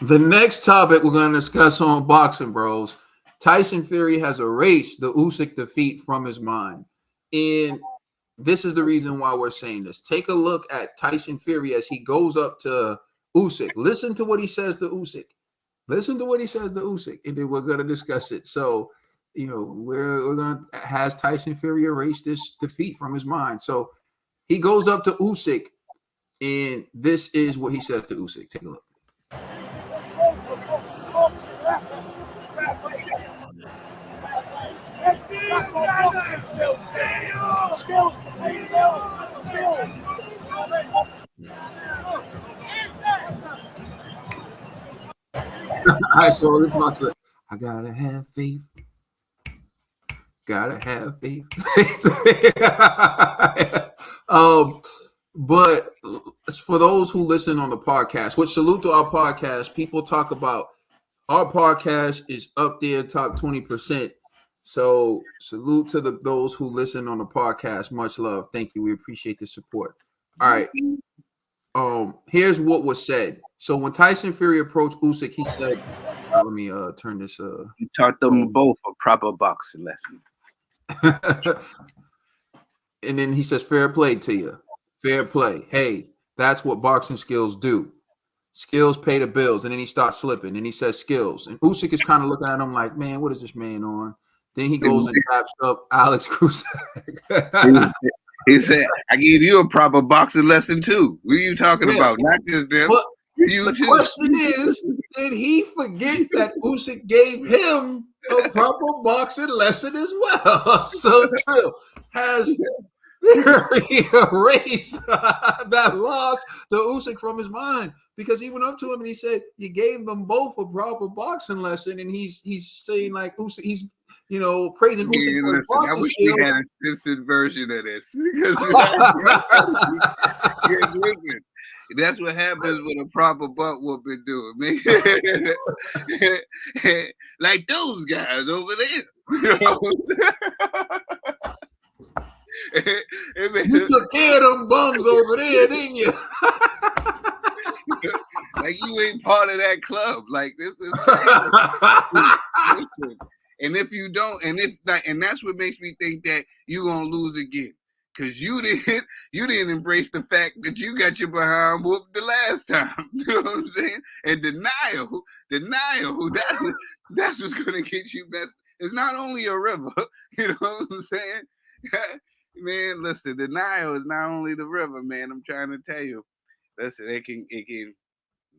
The next topic we're going to discuss on Boxing Bros, Tyson Fury has erased the Usyk defeat from his mind. And this is the reason why we're saying this. Take a look at Tyson Fury as he goes up to Usyk. Listen to what he says to Usyk. Listen to what he says to Usyk, and then we're going to discuss it. So, we're going to has Tyson Fury erase this defeat from his mind. So he goes up to Usyk, and this is what he says to Usyk. Take a look. I saw the possible. I gotta have faith. Gotta have faith. But for those who listen on the podcast, which salute to our podcast, people talk about our podcast is up there, top 20%. So salute to those who listen on the podcast. Much love. Thank you. We appreciate the support. All right. Here's what was said. So when Tyson Fury approached Usyk, he said, let me turn this. You taught them both a proper boxing lesson. And then he says, fair play to you. Fair play. Hey, that's what boxing skills do. Skills pay the bills. And then he starts slipping. And he says skills. And Usyk is kind of looking at him like, man, what is this man on? Then he goes and taps up Alex Cruz. He said, I gave you a proper boxing lesson too. What are you talking about? Not just them. But the question is, did he forget that Usyk gave him a proper boxing lesson as well? So Trill has Fury erased that loss to Usyk from his mind, because he went up to him and he said, you gave them both a proper boxing lesson. And he's saying like Usyk, he's praising Usyk for his boxing I wish skills. we had a censored version of this. Listen, that's what happens with a proper butt whooping doing, man. Like those guys over there. You took care of them bums over there, didn't you? Like you ain't part of that club. Like this is listen, and if you don't, and that's what makes me think that you're gonna lose again. Cause you didn't embrace the fact that you got your behind whooped the last time. You know what I'm saying? And denial, that's what's gonna get you best. It's not only a river, you know what I'm saying? Man, listen, denial is not only the river, man. I'm trying to tell you. Listen, it can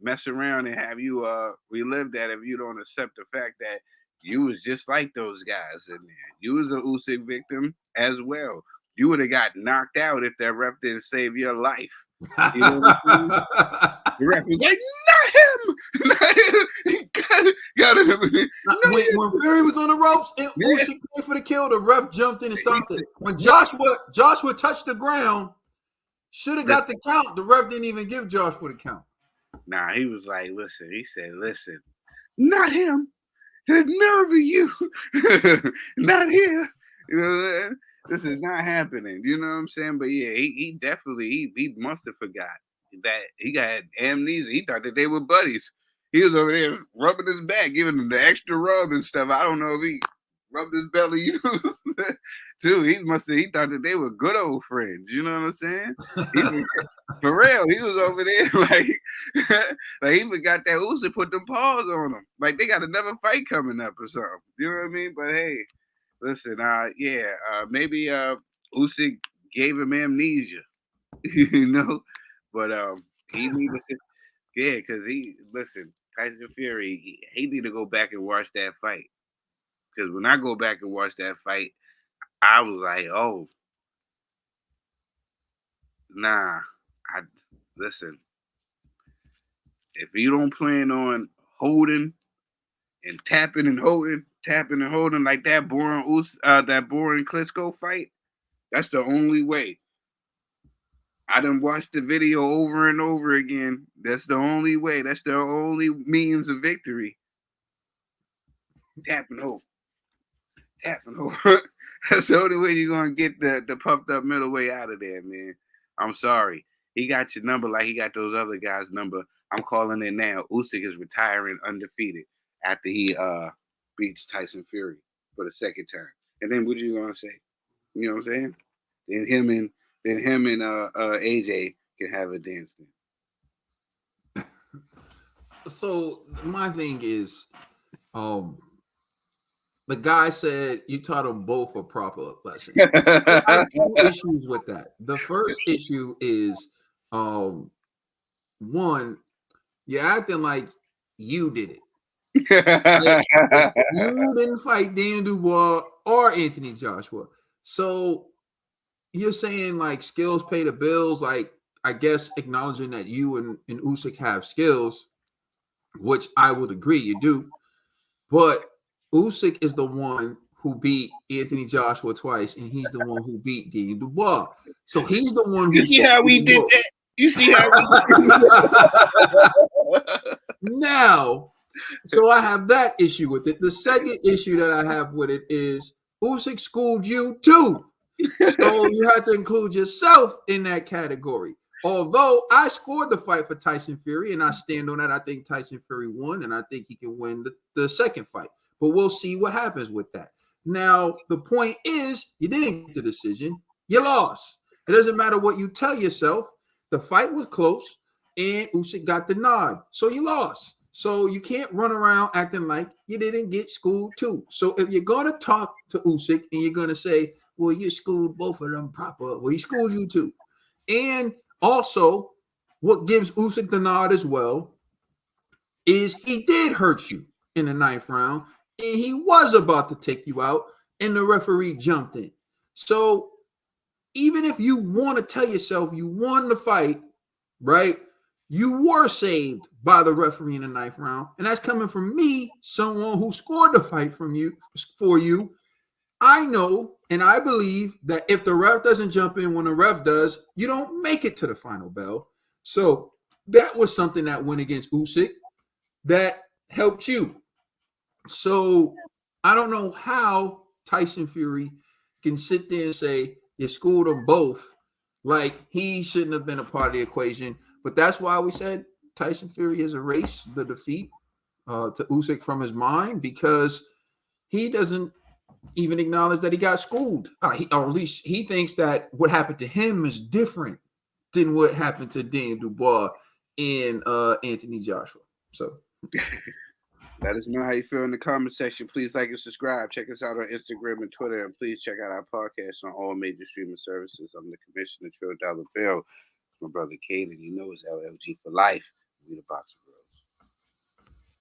mess around and have you relive that if you don't accept the fact that you was just like those guys in there. You was an Usyk victim as well. You would have got knocked out if that ref didn't save your life. You know what I'm saying? The ref was like, not him! He got him. When Fury was on the ropes and Usyk went for the kill, the ref jumped in and stopped it. When Joshua touched the ground, should have got the count. The ref didn't even give Joshua the count. Nah, he was like, listen. He said, listen, not him. The nerve of you. Not here. You know what I'm saying? This is not happening. You know what I'm saying? But yeah, he definitely he must have forgot that he got amnesia. He thought that they were buddies. He was over there rubbing his back, giving him the extra rub and stuff. I don't know if he rubbed his belly too. He thought that they were good old friends. You know what I'm saying? For real, he was over there like he forgot that Usyk put them paws on him. Like they got another fight coming up or something. You know what I mean? But hey, listen, maybe Usyk gave him amnesia, you know, but he needed to, because Tyson Fury, he need to go back and watch that fight, because when I go back and watch that fight, I was like, oh, nah, listen, if you don't plan on holding and tapping and holding like that boring Klitschko fight, that's the only way. I done watched the video over and over again. That's the only way. That's the only means of victory. Tap and hold. That's the only way you're gonna get the puffed up middleweight out of there, man. I'm sorry. He got your number like he got those other guys' number, I'm calling it now. Usyk is retiring undefeated after he beats Tyson Fury for the second time. And then what you gonna say? You know what I'm saying? Then him and AJ can have a dance then. So my thing is, the guy said you taught them both a proper lesson. I have two issues with that. The first issue is, one, you're acting like you did it. Like you didn't fight Dan Dubois or Anthony Joshua. So you're saying like skills pay the bills, like I guess acknowledging that you and Usyk have skills, which I would agree you do. But Usyk is the one who beat Anthony Joshua twice, and he's the one who beat Dean Dubois. So he's the one who. You see how we did that? You see how we Now, so I have that issue with it. The second issue that I have with it is Usyk schooled you too. So you have to include yourself in that category. Although I scored the fight for Tyson Fury, and I stand on that. I think Tyson Fury won, and I think he can win the second fight. But we'll see what happens with that. Now, the point is, you didn't get the decision. You lost. It doesn't matter what you tell yourself. The fight was close, and Usyk got the nod. So you lost. So you can't run around acting like you didn't get schooled too. So if you're going to talk to Usyk and you're going to say, well, you schooled both of them proper. Well, he schooled you too. And also, what gives Usyk the nod as well is he did hurt you in the 9th round, and he was about to take you out, and the referee jumped in. So even if you want to tell yourself you won the fight, right, you were saved by the referee in the 9th round, and that's coming from me, someone who scored the fight for you. I know and I believe that if the ref doesn't jump in when the ref does, you don't make it to the final bell. So that was something that went against Usyk that helped you. So I don't know how Tyson Fury can sit there and say you schooled them both. Like he shouldn't have been a part of the equation. But that's why we said Tyson Fury has erased the defeat to Usyk from his mind, because he doesn't even acknowledge that he got schooled. Or at least he thinks that what happened to him is different than what happened to Dan Dubois and Anthony Joshua. So let us know how you feel in the comment section. Please like and subscribe. Check us out on Instagram and Twitter. And please check out our podcast on all major streaming services. I'm the Commissioner $12 Bill. My brother Caden, you know, it's LLG for life. We the boxer.